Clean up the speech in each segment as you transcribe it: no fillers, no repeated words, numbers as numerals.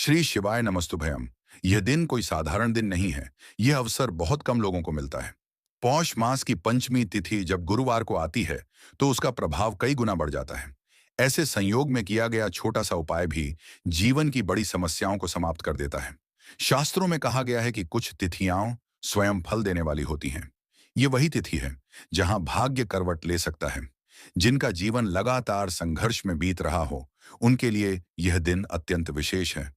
श्री शिवाय नमस्तुभयम। यह दिन कोई साधारण दिन नहीं है। यह अवसर बहुत कम लोगों को मिलता है। पौष मास की पंचमी तिथि जब गुरुवार को आती है तो उसका प्रभाव कई गुना बढ़ जाता है। ऐसे संयोग में किया गया छोटा सा उपाय भी जीवन की बड़ी समस्याओं को समाप्त कर देता है। शास्त्रों में कहा गया है कि कुछ तिथियां स्वयं फल देने वाली होती हैं। ये वही तिथि है जहां भाग्य करवट ले सकता है। जिनका जीवन लगातार संघर्ष में बीत रहा हो, उनके लिए यह दिन अत्यंत विशेष है।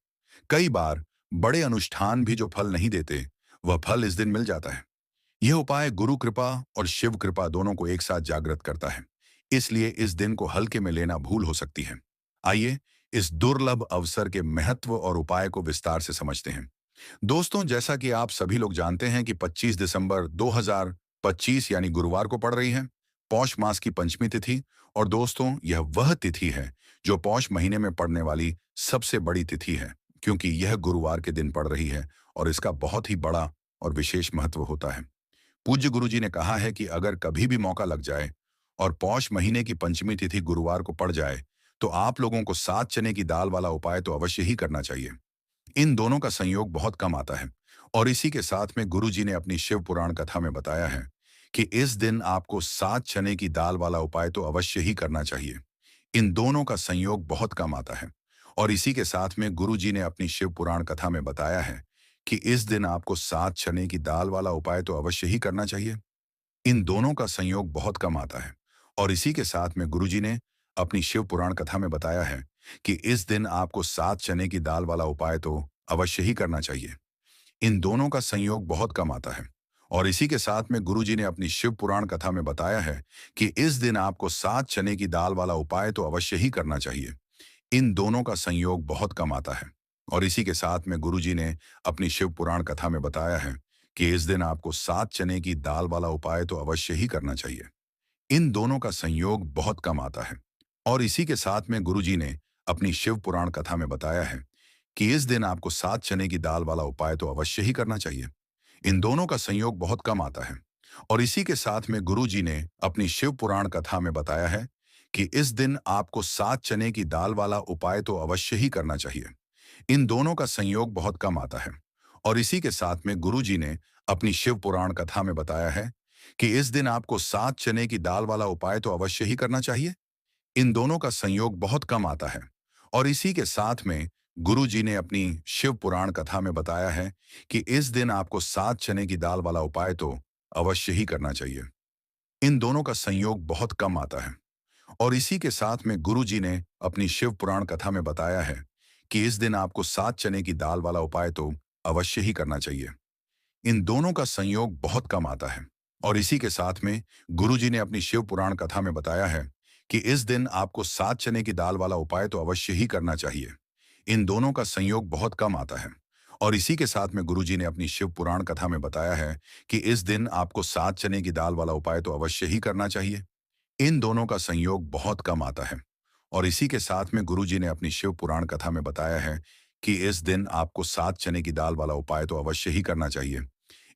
कई बार बड़े अनुष्ठान भी जो फल नहीं देते, वह फल इस दिन मिल जाता है। यह उपाय गुरु कृपा और शिव कृपा दोनों को एक साथ जागृत करता है। इसलिए इस दिन को हल्के में लेना भूल हो सकती है। आइए इस दुर्लभ अवसर के महत्व और उपाय को विस्तार से समझते हैं। दोस्तों, जैसा कि आप सभी लोग जानते हैं कि 25 दिसंबर 2025 यानी गुरुवार को पड़ रही है पौष मास की पंचमी तिथि। और दोस्तों, यह वह तिथि है जो पौष महीने में पड़ने वाली सबसे बड़ी तिथि है, क्योंकि यह गुरुवार के दिन पड़ रही है और इसका बहुत ही बड़ा और विशेष महत्व होता है। पूज्य गुरु जी ने कहा है कि अगर कभी भी मौका लग जाए और पौष महीने की पंचमी तिथि गुरुवार को पड़ जाए, तो आप लोगों को 7 चने की दाल वाला उपाय तो अवश्य ही करना चाहिए। इन दोनों का संयोग बहुत कम आता है। और इसी के साथ में गुरु जी ने अपनी शिव पुराण कथा में बताया है कि इस दिन आपको 7 चने की दाल वाला उपाय तो अवश्य ही करना चाहिए। इन दोनों का संयोग बहुत कम आता है। और इसी के साथ में गुरु जी ने अपनी शिव पुराण कथा में बताया है कि इस दिन आपको 7 चने की दाल वाला उपाय तो अवश्य ही करना चाहिए। इन दोनों का संयोग बहुत कम आता है। और इसी के साथ में गुरु जी ने अपनी शिव पुराण कथा में बताया है कि इस दिन आपको 7 चने की दाल वाला उपाय तो अवश्य ही करना चाहिए। इन दोनों का संयोग बहुत कम आता है। और इसी के साथ में गुरु जी ने अपनी शिव पुराण कथा में बताया है कि इस दिन आपको 7 चने की दाल वाला उपाय तो अवश्य ही करना चाहिए। इन दोनों का संयोग बहुत कम आता है। और इसी के साथ में गुरु जी ने अपनी शिव पुराण कथा में बताया है कि इस दिन आपको 7 चने की दाल वाला उपाय तो अवश्य ही करना चाहिए। इन दोनों का संयोग बहुत कम आता है। और इसी के साथ में गुरु जी ने अपनी शिव पुराण कथा में बताया है कि इस दिन आपको 7 चने की दाल वाला उपाय तो अवश्य ही करना चाहिए। इन दोनों का संयोग बहुत कम आता है। और इसी के साथ में गुरु जी ने अपनी शिव पुराण कथा में बताया है कि इस दिन आपको 7 चने की दाल वाला उपाय तो अवश्य ही करना चाहिए। इन दोनों का संयोग बहुत कम आता है। और इसी के साथ में गुरु जी ने अपनी शिव पुराण कथा में बताया है कि इस दिन आपको 7 चने की दाल वाला उपाय तो अवश्य ही करना चाहिए। इन दोनों का संयोग बहुत कम आता है। और इसी के साथ में गुरु जी ने अपनी शिव पुराण कथा में बताया है कि इस दिन आपको 7 चने की दाल वाला उपाय तो अवश्य ही करना चाहिए। इन दोनों का संयोग बहुत कम आता है। और इसी के साथ में गुरु जी ने अपनी शिव पुराण कथा में बताया है कि इस दिन आपको 7 चने की दाल वाला उपाय तो अवश्य ही करना चाहिए। इन दोनों का संयोग बहुत कम आता है। और इसी के साथ में गुरु जी ने अपनी शिव पुराण कथा में बताया है कि इस दिन आपको 7 चने की दाल वाला उपाय तो अवश्य ही करना चाहिए। इन दोनों का संयोग बहुत कम आता है। और इसी के साथ में गुरु जी ने अपनी शिव पुराण कथा में बताया है कि इस दिन आपको 7 चने की दाल वाला उपाय तो अवश्य ही करना चाहिए। इन दोनों का संयोग बहुत कम आता है। और इसी के साथ में गुरु जी ने अपनी शिव पुराण कथा में बताया है कि इस दिन आपको 7 चने की दाल वाला उपाय तो अवश्य ही करना चाहिए।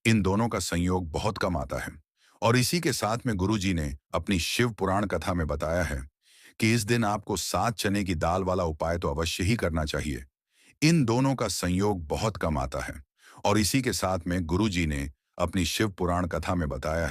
इन दोनों का संयोग बहुत कम आता है। और इसी के साथ में गुरु जी ने अपनी शिव पुराण कथा में बताया है कि इस दिन आपको 7 चने की दाल वाला उपाय तो अवश्य ही करना चाहिए। इन दोनों का संयोग बहुत कम आता है। और इसी के साथ में गुरु जी ने अपनी शिव पुराण कथा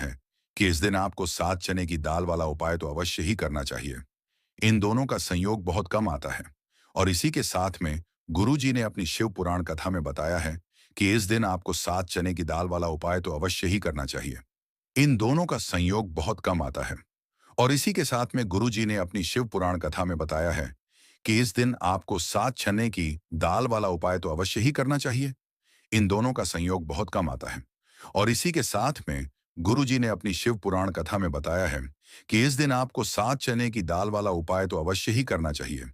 में बताया है कि इस दिन आपको 7 चने की दाल वाला उपाय तो अवश्य ही करना चाहिए। इन दोनों का संयोग बहुत कम आता है। और इसी के साथ में गुरु जी ने अपनी शिव पुराण कथा में बताया है कि इस दिन आपको 7 चने की दाल वाला उपाय तो अवश्य ही करना चाहिए। इन दोनों का संयोग बहुत कम आता है। और इसी के साथ में गुरु जी ने अपनी शिव पुराण कथा में बताया है कि इस दिन आपको 7 चने की दाल वाला उपाय तो अवश्य ही करना चाहिए। इन दोनों का संयोग बहुत कम आता है। और इसी के साथ में गुरु जी ने अपनी शिव पुराण कथा में बताया है कि इस दिन आपको 7 चने की दाल वाला उपाय तो अवश्य ही करना चाहिए।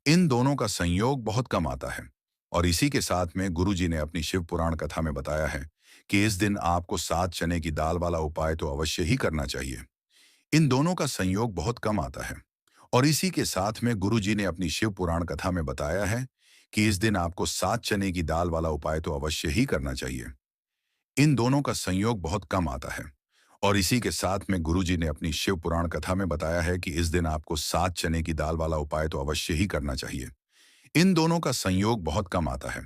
इन दोनों का संयोग बहुत कम आता है। और इसी के साथ में गुरु जी ने अपनी शिव पुराण कथा में बताया है कि इस दिन आपको 7 चने की दाल वाला उपाय तो अवश्य ही करना चाहिए। इन दोनों का संयोग बहुत कम आता है। और इसी के साथ में गुरु जी ने अपनी शिव पुराण कथा में बताया है कि इस दिन आपको 7 चने की दाल वाला उपाय तो अवश्य ही करना चाहिए। इन दोनों का संयोग बहुत कम आता है। और इसी के साथ में गुरु जी ने अपनी शिव पुराण कथा में बताया है कि इस दिन आपको 7 चने की दाल वाला उपाय तो अवश्य ही करना चाहिए। इन दोनों का संयोग बहुत कम आता है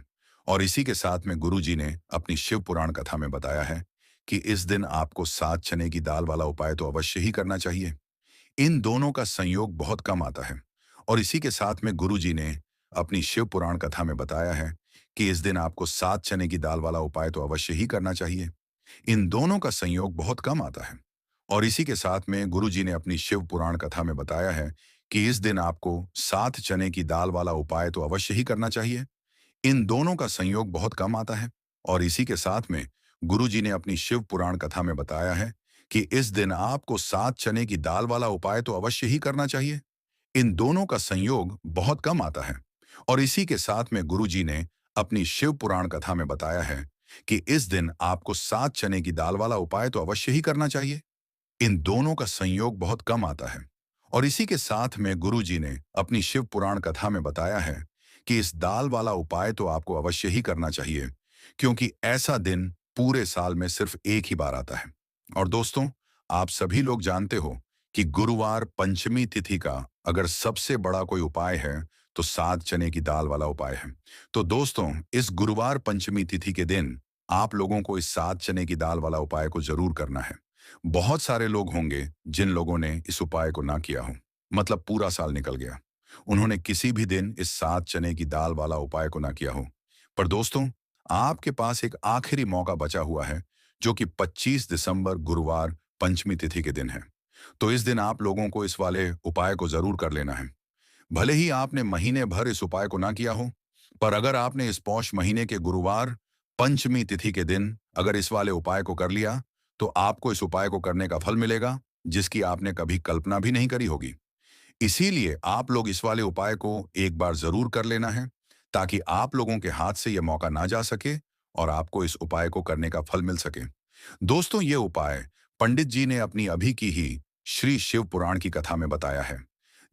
और इसी के साथ में गुरुजी ने अपनी शिव पुराण कथा में बताया है कि इस दिन आपको 7 चने की दाल वाला उपाय तो अवश्य ही करना चाहिए। इन दोनों का संयोग बहुत कम आता है और इसी के साथ में गुरुजी ने अपनी शिव पुराण कथा में बताया है कि इस दिन आपको 7 चने की दाल वाला उपाय तो अवश्य ही करना चाहिए। इन दोनों का संयोग बहुत कम आता है और इसी के साथ में गुरुजी ने अपनी शिव पुराण कथा में बताया है कि इस दिन आपको 7 चने की दाल वाला उपाय तो अवश्य ही करना चाहिए। इन दोनों का संयोग बहुत कम आता है और इसी के साथ में गुरुजी ने अपनी शिव पुराण कथा में बताया है कि इस दिन आपको 7 चने की दाल वाला उपाय तो अवश्य ही करना चाहिए। इन दोनों का संयोग बहुत कम आता है और इसी के साथ में गुरुजी ने अपनी शिव पुराण कथा में बताया है कि इस दिन आपको 7 चने की दाल वाला उपाय तो अवश्य ही करना चाहिए। इन दोनों का संयोग बहुत कम आता है और इसी के साथ में गुरुजी ने अपनी शिव पुराण कथा में बताया है कि इस दाल वाला उपाय तो आपको अवश्य ही करना चाहिए क्योंकि ऐसा दिन पूरे साल में सिर्फ एक ही बार आता है। और दोस्तों, आप सभी लोग जानते हो कि गुरुवार पंचमी तिथि का अगर सबसे बड़ा कोई उपाय है तो 7 चने की दाल वाला उपाय है। तो दोस्तों, इस गुरुवार पंचमी तिथि के दिन आप लोगों को इस 7 चने की दाल वाला उपाय को जरूर करना है। बहुत सारे लोग होंगे जिन लोगों ने इस उपाय को ना किया हो, मतलब पूरा साल निकल गया, उन्होंने किसी भी दिन इस 7 चने की दाल वाला उपाय को ना किया हो। पर दोस्तों, आपके पास एक आखिरी मौका बचा हुआ है जो कि 25 दिसंबर गुरुवार पंचमी तिथि के दिन है। तो इस दिन आप लोगों को इस वाले उपाय को जरूर कर लेना है। भले ही आपने महीने भर इस उपाय को ना किया हो, पर अगर आपने इस पौष महीने के गुरुवार पंचमी तिथि के दिन अगर इस वाले उपाय को कर लिया तो आपको इस उपाय को करने का फल मिलेगा जिसकी आपने कभी कल्पना भी नहीं करी होगी। इसीलिए आप लोग इस वाले उपाय को एक बार जरूर कर लेना है ताकि आप लोगों के हाथ से यह मौका ना जा सके और आपको इस उपाय को करने का फल मिल सके। दोस्तों, ये उपाय पंडित जी ने अपनी अभी की ही श्री शिव पुराण की कथा में बताया है,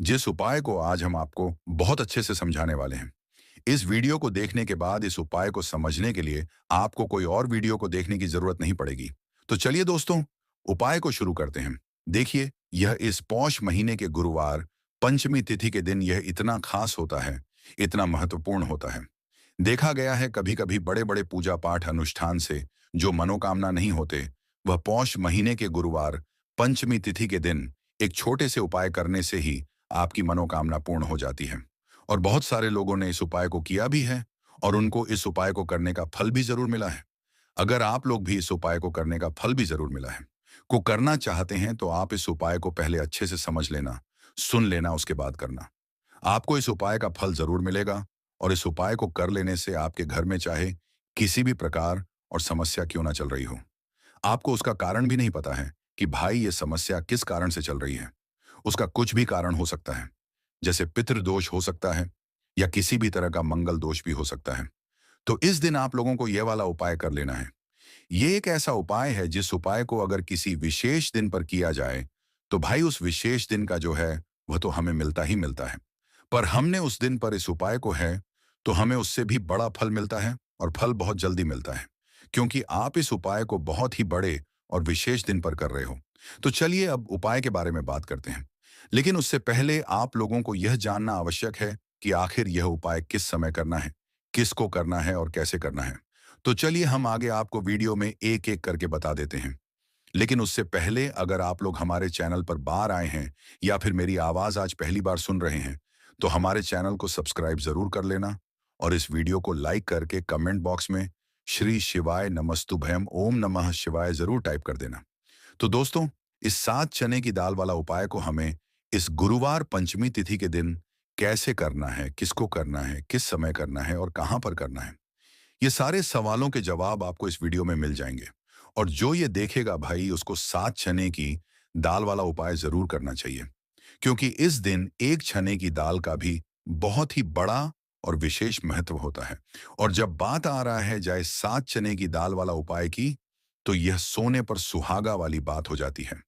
जिस उपाय को आज हम आपको बहुत अच्छे से समझाने वाले हैं। इस वीडियो को देखने के बाद इस उपाय को समझने के लिए आपको कोई और वीडियो को देखने की जरूरत नहीं पड़ेगी। तो चलिए दोस्तों, उपाय को शुरू करते हैं। देखिए, यह इस पौष महीने के गुरुवार पंचमी तिथि के दिन यह इतना खास होता है, इतना महत्वपूर्ण होता है। देखा गया है कभी कभी बड़े बड़े पूजा पाठ अनुष्ठान से जो मनोकामना नहीं होते, वह पौष महीने के गुरुवार पंचमी तिथि के दिन एक छोटे से उपाय करने से ही आपकी मनोकामना पूर्ण हो जाती है। और बहुत सारे लोगों ने इस उपाय को किया भी है और उनको इस उपाय को करने का फल भी जरूर मिला है। अगर आप लोग भी इस उपाय को करने का फल भी जरूर मिला है, को करना चाहते हैं, तो आप इस उपाय को पहले अच्छे से समझ लेना, सुन लेना, उसके बाद करना। आपको इस उपाय का फल जरूर मिलेगा और इस उपाय को कर लेने से आपके घर में चाहे किसी भी प्रकार और समस्या क्यों ना चल रही हो, आपको उसका कारण भी नहीं पता है कि भाई ये समस्या किस कारण से चल रही है। उसका कुछ भी कारण हो सकता है, जैसे पितृदोष हो सकता है या किसी भी तरह का मंगल दोष भी हो सकता है। तो इस दिन आप लोगों को यह वाला उपाय कर लेना है। ये एक ऐसा उपाय है जिस उपाय को अगर किसी विशेष दिन पर किया जाए तो भाई उस विशेष दिन का जो है वह तो हमें मिलता ही मिलता है। पर हमने उस दिन पर इस उपाय को है तो हमें उससे भी बड़ा फल मिलता है और फल बहुत जल्दी मिलता है, क्योंकि आप इस उपाय को बहुत ही बड़े और विशेष दिन पर कर रहे हो। तो चलिए अब उपाय के बारे में बात करते हैं। लेकिन उससे पहले आप लोगों को यह जानना आवश्यक है कि आखिर यह उपाय किस समय करना है, किसको करना है और कैसे करना है। तो चलिए हम आगे आपको वीडियो में एक एक करके बता देते हैं। लेकिन उससे पहले अगर आप लोग हमारे चैनल पर बाहर आए हैं या फिर मेरी आवाज आज पहली बार सुन रहे हैं, तो हमारे चैनल को सब्सक्राइब जरूर कर लेना और इस वीडियो को लाइक करके कमेंट बॉक्स में श्री शिवाय नमस्तुभयम ओम नमः शिवाय जरूर टाइप कर देना। तो दोस्तों, इस 7 चने की दाल वाला उपाय को हमें इस गुरुवार पंचमी तिथि के दिन कैसे करना है, किसको करना है, किस समय करना है और कहां पर करना है, ये सारे सवालों के जवाब आपको इस वीडियो में मिल जाएंगे। और जो ये देखेगा भाई उसको 7 चने की दाल वाला उपाय जरूर करना चाहिए, क्योंकि इस दिन एक चने की दाल का भी बहुत ही बड़ा और विशेष महत्व होता है। और जब बात आ रहा है जाए 7 चने की दाल वाला उपाय की, तो यह सोने पर सुहागा वाली बात हो जाती है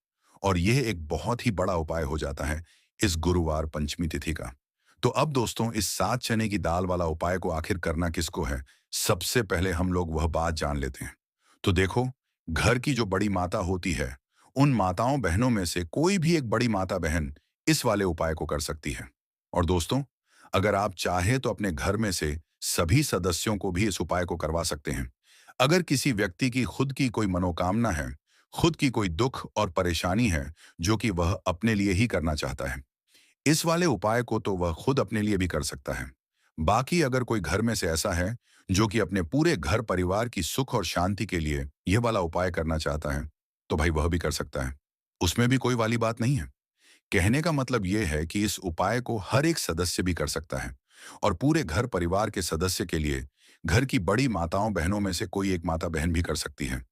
और यह एक बहुत ही बड़ा उपाय हो जाता है इस गुरुवार पंचमी तिथि का। तो अब दोस्तों, इस 7 चने की दाल वाला उपाय को आखिर करना किसको है, सबसे पहले हम लोग वह बात जान लेते हैं। तो देखो, घर की जो बड़ी माता होती है, उन माताओं बहनों में से कोई भी एक बड़ी माता बहन इस वाले उपाय को कर सकती है। और दोस्तों, अगर आप चाहें तो अपने घर में से सभी सदस्यों को भी इस उपाय को करवा सकते हैं। अगर किसी व्यक्ति की खुद की कोई मनोकामना है, खुद की कोई दुख और परेशानी है जो कि वह अपने लिए ही करना चाहता है, इस वाले उपाय को तो वह खुद अपने लिए भी कर सकता है। बाकी अगर कोई घर में से ऐसा है जो कि अपने पूरे घर परिवार की सुख और शांति के लिए यह वाला उपाय करना चाहता है, तो भाई वह भी कर सकता है। उसमें भी कोई वाली बात नहीं है। कहने का मतलब यह है कि इस उपाय को हर एक सदस्य भी कर सकता है और पूरे घर परिवार के सदस्य के लिए घर की बड़ी माताओं बहनों में से कोई एक माता बहन भी कर सकती है।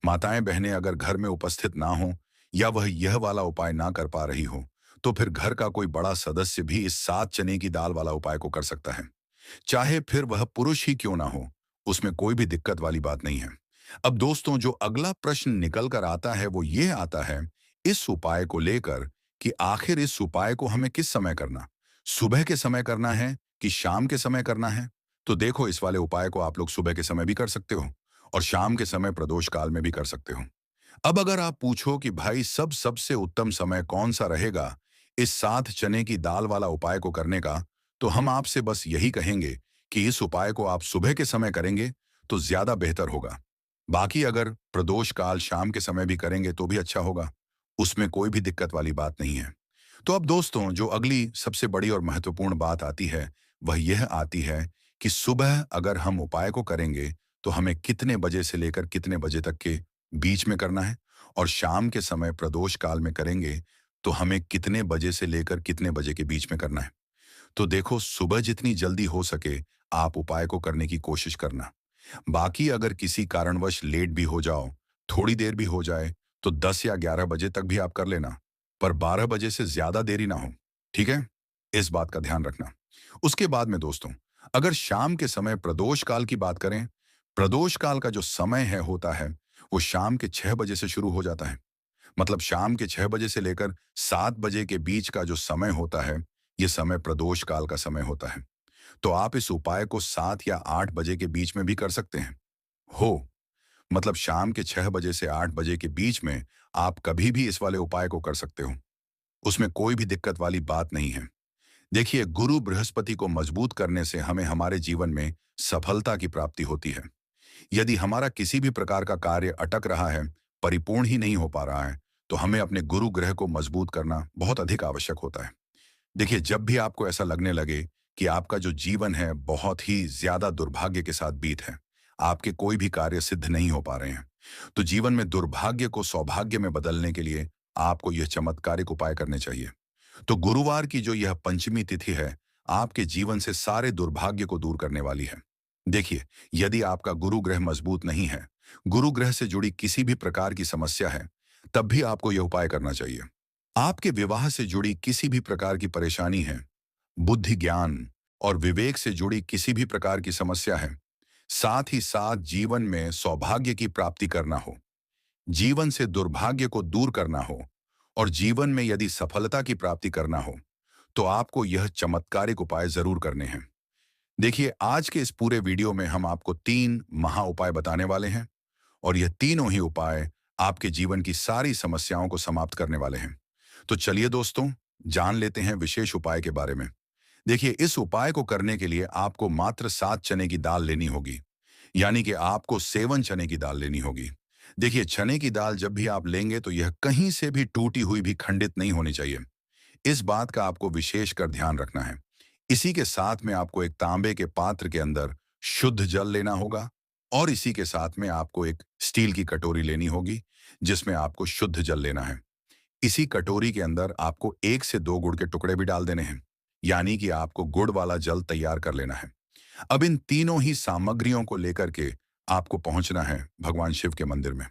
माताएं बहनें अगर घर में उपस्थित ना हो या वह यह वाला उपाय ना कर पा रही हो, तो फिर घर का कोई बड़ा सदस्य भी इस 7 चने की दाल वाला उपाय को कर सकता है। चाहे फिर वह पुरुष ही क्यों ना हो, उसमें कोई भी दिक्कत वाली बात नहीं है। अब दोस्तों, जो अगला प्रश्न निकल कर आता है वो ये आता है इस उपाय को लेकर कि आखिर इस उपाय को हमें किस समय करना, सुबह के समय करना है कि शाम के समय करना है। तो देखो, इस वाले उपाय को आप लोग सुबह के समय भी कर सकते हो और शाम के समय प्रदोष काल में भी कर सकते हो। अब अगर आप पूछो कि भाई सबसे उत्तम समय कौन सा रहेगा इस 7 चने की दाल वाला उपाय को करने का, तो हम आपसे बस यही कहेंगे कि इस उपाय को आप सुबह के समय करेंगे तो ज्यादा बेहतर होगा। बाकी अगर प्रदोष काल शाम के समय भी करेंगे तो भी अच्छा होगा, उसमें कोई भी दिक्कत वाली बात नहीं है। तो अब दोस्तों, जो अगली सबसे बड़ी और महत्वपूर्ण बात आती है वह यह आती है कि सुबह अगर हम उपाय को करेंगे तो हमें कितने बजे से लेकर कितने बजे तक के बीच में करना है, और शाम के समय प्रदोष काल में करेंगे तो हमें कितने बजे से लेकर कितने बजे के बीच में करना है। तो देखो, सुबह जितनी जल्दी हो सके आप उपाय को करने की कोशिश करना। बाकी अगर किसी कारणवश लेट भी हो जाओ, थोड़ी देर भी हो जाए, तो 10 या 11 बजे तक भी आप कर लेना, पर 12 बजे से ज्यादा देरी ना हो। ठीक है, इस बात का ध्यान रखना। उसके बाद में दोस्तों, अगर शाम के समय प्रदोष काल की बात करें, प्रदोष काल का जो समय है होता है वो शाम के 6 बजे से शुरू हो जाता है। मतलब शाम के 6 बजे से लेकर 7 बजे के बीच का जो समय होता है, ये समय प्रदोष काल का समय होता है। तो आप इस उपाय को 7 या 8 बजे के बीच में भी कर सकते हैं। हो मतलब शाम के 6 बजे से 8 बजे के बीच में आप कभी भी इस वाले उपाय को कर सकते हो। उसमें कोई भी दिक्कत वाली बात नहीं है। देखिए, गुरु बृहस्पति को मजबूत करने से हमें हमारे जीवन में सफलता की प्राप्ति होती है। यदि हमारा किसी भी प्रकार का कार्य अटक रहा है, परिपूर्ण ही नहीं हो पा रहा है, तो हमें अपने गुरु ग्रह को मजबूत करना बहुत अधिक आवश्यक होता है। देखिए, जब भी आपको ऐसा लगने लगे कि आपका जो जीवन है बहुत ही ज्यादा दुर्भाग्य के साथ बीत है, आपके कोई भी कार्य सिद्ध नहीं हो पा रहे हैं, तो जीवन में दुर्भाग्य को सौभाग्य में बदलने के लिए आपको यह चमत्कारिक उपाय करने चाहिए। तो गुरुवार की जो यह पंचमी तिथि है, आपके जीवन से सारे दुर्भाग्य को दूर करने वाली है। देखिए, यदि आपका गुरु ग्रह मजबूत नहीं है, गुरु ग्रह से जुड़ी किसी भी प्रकार की समस्या है, तब भी आपको यह उपाय करना चाहिए। आपके विवाह से जुड़ी किसी भी प्रकार की परेशानी है, बुद्धि ज्ञान और विवेक से जुड़ी किसी भी प्रकार की समस्या है, साथ ही साथ जीवन में सौभाग्य की प्राप्ति करना हो, जीवन से दुर्भाग्य को दूर करना हो और जीवन में यदि सफलता की प्राप्ति करना हो, तो आपको यह चमत्कारिक उपाय जरूर करने हैं। देखिए, आज के इस पूरे वीडियो में हम आपको 3 महा उपाय बताने वाले हैं और यह तीनों ही उपाय आपके जीवन की सारी समस्याओं को समाप्त करने वाले हैं। तो चलिए दोस्तों, जान लेते हैं विशेष उपाय के बारे में। देखिए, इस उपाय को करने के लिए आपको मात्र 7 चने की दाल लेनी होगी, यानी कि आपको 7 चने की दाल लेनी होगी। देखिए, चने की दाल जब भी आप लेंगे तो यह कहीं से भी टूटी हुई भी खंडित नहीं होनी चाहिए। इस बात का आपको विशेष कर ध्यान रखना है। इसी के साथ में आपको एक तांबे के पात्र के अंदर शुद्ध जल लेना होगा और इसी के साथ में आपको एक स्टील की कटोरी लेनी होगी जिसमें आपको शुद्ध जल लेना है। इसी कटोरी के अंदर आपको 1 से 2 गुड़ के टुकड़े भी डाल देने हैं, यानी कि आपको गुड़ वाला जल तैयार कर लेना है। अब इन तीनों ही सामग्रियों को लेकर के आपको पहुंचना है भगवान शिव के मंदिर में।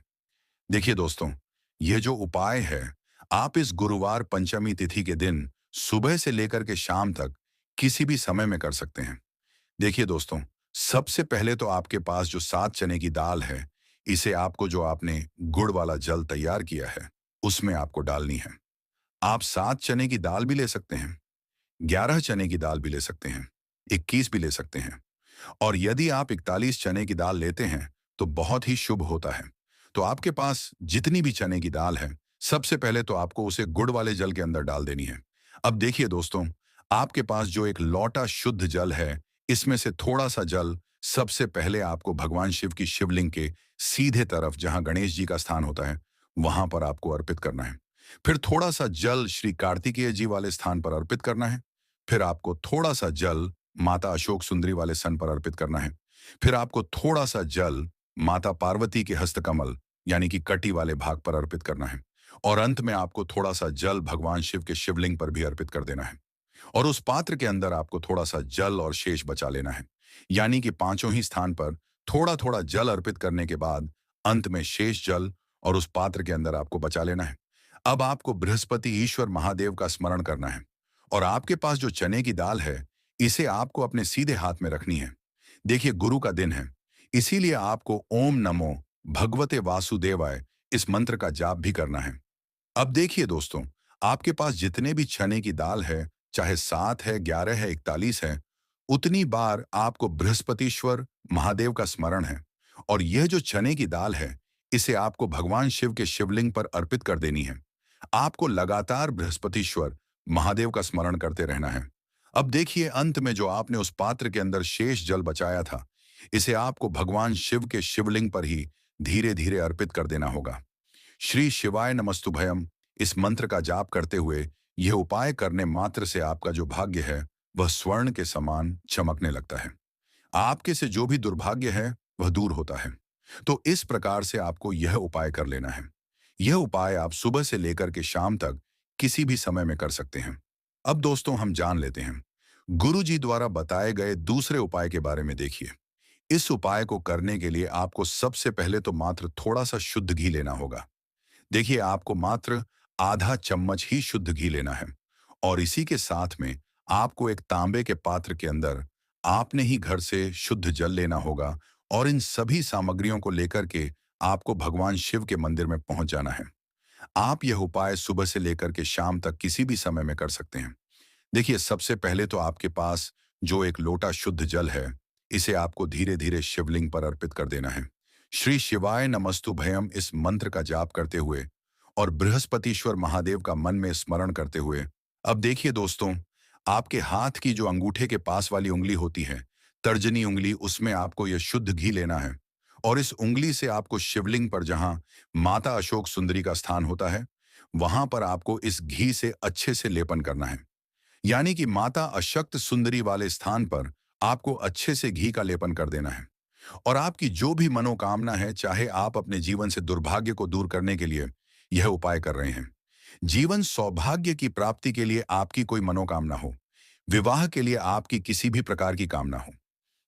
देखिए दोस्तों, यह जो उपाय है, आप इस गुरुवार पंचमी तिथि के दिन सुबह से लेकर के शाम तक किसी भी समय में कर सकते हैं। देखिए दोस्तों, सबसे पहले तो आपके पास जो 7 चने की दाल है, इसे आपको जो आपने गुड़ वाला जल तैयार किया है, उसमें आपको डालनी है। आप 7 चने की दाल भी ले सकते हैं, 11 चने की दाल भी ले सकते हैं, 21 भी ले सकते हैं। और यदि आप 41 चने की दाल लेते हैं, तो बहुत ही शुभ होता है। तो आपके पास जितनी भी चने की दाल है, सबसे पहले तो आपको उसे गुड़ वाले जल के अंदर डाल देनी है। अब देखिए दोस्तों, आपके पास जो एक लौटा शुद्ध जल है, इसमें से थोड़ा सा जल सबसे पहले आपको भगवान शिव की शिवलिंग के सीधे तरफ जहां गणेश जी का स्थान होता है, वहां पर आपको अर्पित करना है। फिर थोड़ा सा जल श्री कार्तिकेय जी वाले स्थान पर अर्पित करना है। फिर आपको थोड़ा सा जल माता अशोक सुंदरी वाले सन पर अर्पित करना है। फिर आपको थोड़ा सा जल माता पार्वती के हस्तकमल यानी कि कटी वाले भाग पर अर्पित करना है। और अंत में आपको थोड़ा सा जल भगवान शिव के शिवलिंग पर भी अर्पित कर देना है। और उस पात्र के अंदर आपको थोड़ा सा जल और शेष बचा लेना है। यानी कि पांचों ही स्थान पर थोड़ा थोड़ा जल अर्पित करने के बाद अंत में शेष जल और उस पात्र के अंदर आपको बचा लेना है। अब आपको बृहस्पति ईश्वर महादेव का स्मरण करना है। और आपके पास जो चने की दाल है, इसे आपको अपने सीधे हाथ में रखनी है। देखिए, गुरु का दिन है, इसीलिए आपको ओम नमो भगवते वासुदेवाय इस मंत्र का जाप भी करना है। अब देखिए दोस्तों, आपके पास जितने भी चने की दाल है, चाहे 7 है, 11 है, 41 है, उतनी बार आपको बृहस्पतिश्वर महादेव का स्मरण है। और यह जो चने की दाल है, इसे आपको भगवान शिव के शिवलिंग पर अर्पित कर देनी है। आपको लगातार बृहस्पतिश्वर महादेव का स्मरण करते रहना है। अब देखिए, अंत में जो आपने उस पात्र के अंदर शेष जल बचाया था, इसे आपको भगवान शिव के शिवलिंग पर ही धीरे धीरे अर्पित कर देना होगा। श्री शिवाय नमस्तुभयम इस मंत्र का जाप करते हुए यह उपाय करने मात्र से आपका जो भाग्य है, वह स्वर्ण के समान चमकने लगता है। आपके से जो भी दुर्भाग्य है, वह दूर होता है। तो इस प्रकार से आपको यह उपाय कर लेना है। यह उपाय आप सुबह से लेकर के शाम तक किसी भी समय में कर सकते हैं। अब दोस्तों, हम जान लेते हैं गुरु जी द्वारा बताए गए दूसरे उपाय के बारे में। देखिए, इस उपाय को करने के लिए आपको सबसे पहले तो मात्र थोड़ा सा शुद्ध घी लेना होगा। देखिए, आपको मात्र आधा चम्मच ही शुद्ध घी लेना है। और इसी के साथ में आपको एक तांबे के पात्र के अंदर आपने ही घर से शुद्ध जल लेना होगा। और इन सभी सामग्रियों को लेकर के आपको भगवान शिव के मंदिर में पहुंच जाना है। आप यह उपाय सुबह से लेकर के शाम तक किसी भी समय में कर सकते हैं। देखिए, सबसे पहले तो आपके पास जो एक लोटा शुद्ध जल है, इसे आपको धीरे धीरे शिवलिंग पर अर्पित कर देना है। श्री शिवाय नमस्तुभयम इस मंत्र का जाप करते हुए और बृहस्पतिश्वर महादेव का मन में स्मरण करते हुए। अब देखिए दोस्तों, आपके हाथ की जो अंगूठे के पास वाली उंगली होती है, तर्जनी उंगली, उसमें आपको यह शुद्ध घी लेना है। और इस उंगली से आपको शिवलिंग पर जहां माता अशोक सुंदरी का स्थान होता है, वहां पर आपको इस घी से अच्छे से लेपन करना है। यानी कि माता अशक्त सुंदरी वाले स्थान पर आपको अच्छे से घी का लेपन कर देना है। और आपकी जो भी मनोकामना है, चाहे आप अपने जीवन से दुर्भाग्य को दूर करने के लिए यह उपाय कर रहे हैं, जीवन सौभाग्य की प्राप्ति के लिए आपकी कोई मनोकामना हो, विवाह के लिए आपकी किसी भी प्रकार की कामना हो,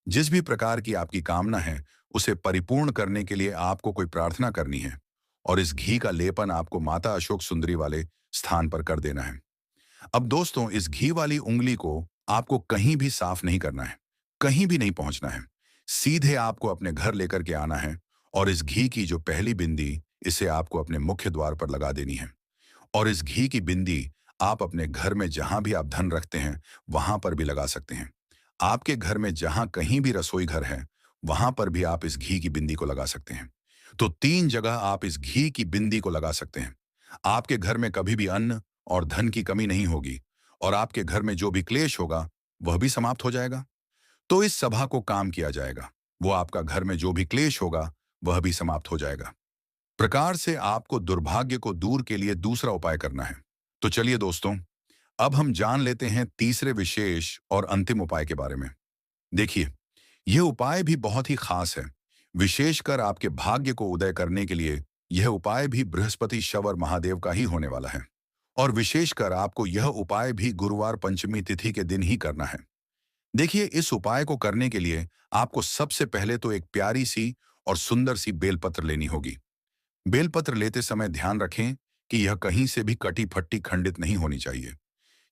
जिस भी प्रकार की आपकी कामना है, उसे परिपूर्ण करने के लिए आपको कोई प्रार्थना करनी है। और इस घी का लेपन आपको माता अशोक सुंदरी वाले स्थान पर कर देना है। अब दोस्तों, इस घी वाली उंगली को आपको कहीं भी साफ नहीं करना है, कहीं भी नहीं पहुंचना है। सीधे आपको अपने घर लेकर के आना है। और इस घी की जो पहली बिंदी, इसे आपको अपने मुख्य द्वार पर लगा देनी है। और इस घी की बिंदी आप अपने घर में जहां भी आप धन रखते हैं, वहां पर भी लगा सकते हैं। आपके घर में जहां कहीं भी रसोई घर है, वहां पर भी आप इस घी की बिंदी को लगा सकते हैं। तो 3 जगह आप इस घी की बिंदी को लगा सकते हैं। आपके घर में कभी भी अन्न और धन की कमी नहीं होगी। और आपके घर में जो भी क्लेश होगा, वह भी समाप्त हो जाएगा। तो इस सभा को काम किया जाएगा। वो आपका घर में जो भी क्लेश होगा, वह भी समाप्त हो जाएगा। प्रकार से आपको दुर्भाग्य को दूर के लिए दूसरा उपाय करना है। तो चलिए दोस्तों, अब हम जान लेते हैं तीसरे विशेष और अंतिम उपाय के बारे में। देखिए, यह उपाय भी बहुत ही खास है। विशेषकर आपके भाग्य को उदय करने के लिए यह उपाय भी बृहस्पति शवर महादेव का ही होने वाला है। और विशेषकर आपको यह उपाय भी गुरुवार पंचमी तिथि के दिन ही करना है। देखिए, इस उपाय को करने के लिए आपको सबसे पहले तो एक प्यारी सी और सुंदर सी बेलपत्र लेनी होगी। बेलपत्र लेते समय ध्यान रखें कि यह कहीं से भी कटी फट्टी खंडित नहीं होनी चाहिए।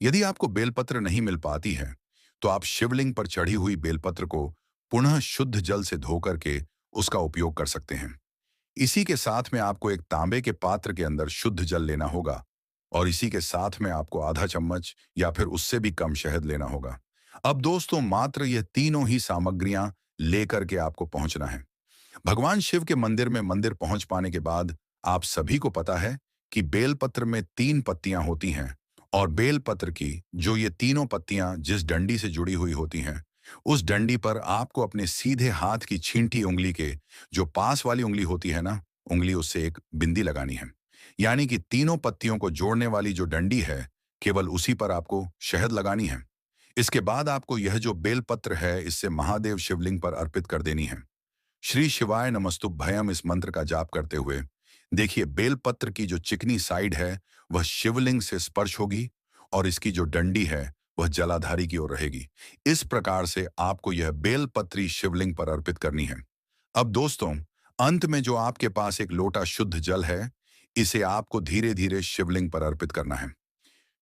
यदि आपको बेलपत्र नहीं मिल पाती है, तो आप शिवलिंग पर चढ़ी हुई बेलपत्र को पुनः शुद्ध जल से धोकर के उसका उपयोग कर सकते हैं। इसी के साथ में आपको एक तांबे के पात्र के अंदर शुद्ध जल लेना होगा। और इसी के साथ में आपको आधा चम्मच या फिर उससे भी कम शहद लेना होगा। अब दोस्तों, मात्र यह तीनों ही सामग्रियां लेकर के आपको पहुंचना है भगवान शिव के मंदिर में। मंदिर पहुंच पाने के बाद आप सभी को पता है कि बेलपत्र में 3 पत्तियां होती हैं और बेलपत्र की जो ये तीनों पत्तियां जिस डंडी से जुड़ी हुई होती हैं, उस डंडी पर आपको अपने सीधे हाथ की छींटी उंगली के जो पास वाली उंगली होती है ना, उंगली उससे एक बिंदी लगानी है। यानी कि तीनों पत्तियों को जोड़ने वाली जो डंडी है, केवल उसी पर आपको शहद लगानी है। इसके बाद आपको यह जो बेलपत्र है, इससे महादेव शिवलिंग पर अर्पित कर देनी है। श्री शिवाय नमस्तुभ्यम इस मंत्र का जाप करते हुए देखिए, बेलपत्र की जो चिकनी साइड है वह शिवलिंग से स्पर्श होगी और इसकी जो डंडी है वह जलाधारी की ओर रहेगी। इस प्रकार से आपको यह बेलपत्री शिवलिंग पर अर्पित करनी है। अब दोस्तों, अंत में जो आपके पास एक लोटा शुद्ध जल है, इसे आपको धीरे धीरे शिवलिंग पर अर्पित करना है।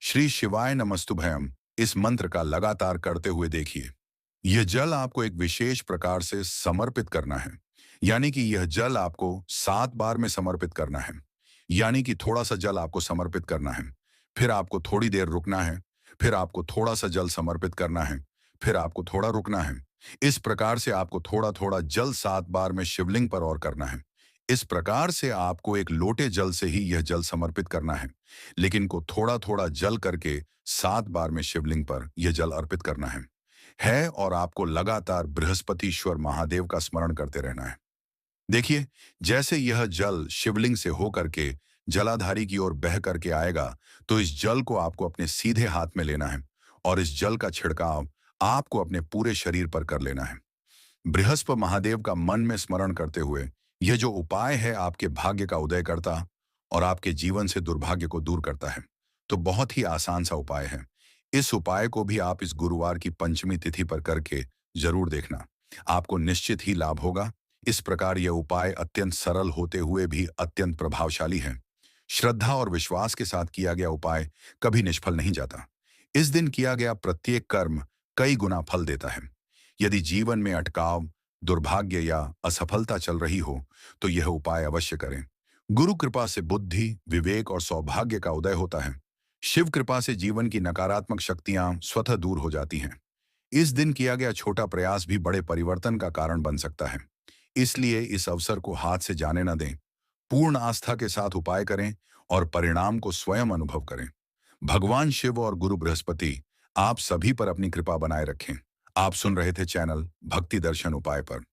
श्री शिवाय नमस्तुभयम इस मंत्र का लगातार करते हुए देखिए, यह जल आपको एक विशेष प्रकार से समर्पित करना है। यानी कि यह जल आपको 7 बार में समर्पित करना है। यानी कि थोड़ा सा जल आपको समर्पित करना है, फिर आपको थोड़ी देर रुकना है, फिर आपको थोड़ा सा जल समर्पित करना है, फिर आपको थोड़ा रुकना है। इस प्रकार से आपको थोड़ा थोड़ा जल 7 बार में शिवलिंग पर और करना है। इस प्रकार से आपको एक लोटे जल से ही यह जल समर्पित करना है, लेकिन को थोड़ा थोड़ा जल करके 7 बार में शिवलिंग पर यह जल अर्पित करना है और आपको लगातार बृहस्पतिश्वर महादेव का स्मरण करते रहना है। देखिए, जैसे यह जल शिवलिंग से होकर के जलाधारी की ओर बह करके आएगा, तो इस जल को आपको अपने सीधे हाथ में लेना है और इस जल का छिड़काव आपको अपने पूरे शरीर पर कर लेना है। बृहस्पति महादेव का मन में स्मरण करते हुए यह जो उपाय है आपके भाग्य का उदय करता और आपके जीवन से दुर्भाग्य को दूर करता है। तो बहुत ही आसान सा उपाय है। इस उपाय को भी आप इस गुरुवार की पंचमी तिथि पर करके जरूर देखना, आपको निश्चित ही लाभ होगा। इस प्रकार यह उपाय अत्यंत सरल होते हुए भी अत्यंत प्रभावशाली है। श्रद्धा और विश्वास के साथ किया गया उपाय कभी निष्फल नहीं जाता। इस दिन किया गया प्रत्येक कर्म कई गुना फल देता है। यदि जीवन में अटकाव, दुर्भाग्य या असफलता चल रही हो, तो यह उपाय अवश्य करें। गुरु कृपा से बुद्धि, विवेक और सौभाग्य का उदय होता है। शिव कृपा से जीवन की नकारात्मक शक्तियां स्वतः दूर हो जाती हैं। इस दिन किया गया छोटा प्रयास भी बड़े परिवर्तन का कारण बन सकता है। इसलिए इस अवसर को हाथ से जाने न दें। पूर्ण आस्था के साथ उपाय करें और परिणाम को स्वयं अनुभव करें। भगवान शिव और गुरु बृहस्पति आप सभी पर अपनी कृपा बनाए रखें। आप सुन रहे थे चैनल भक्ति दर्शन उपाय पर।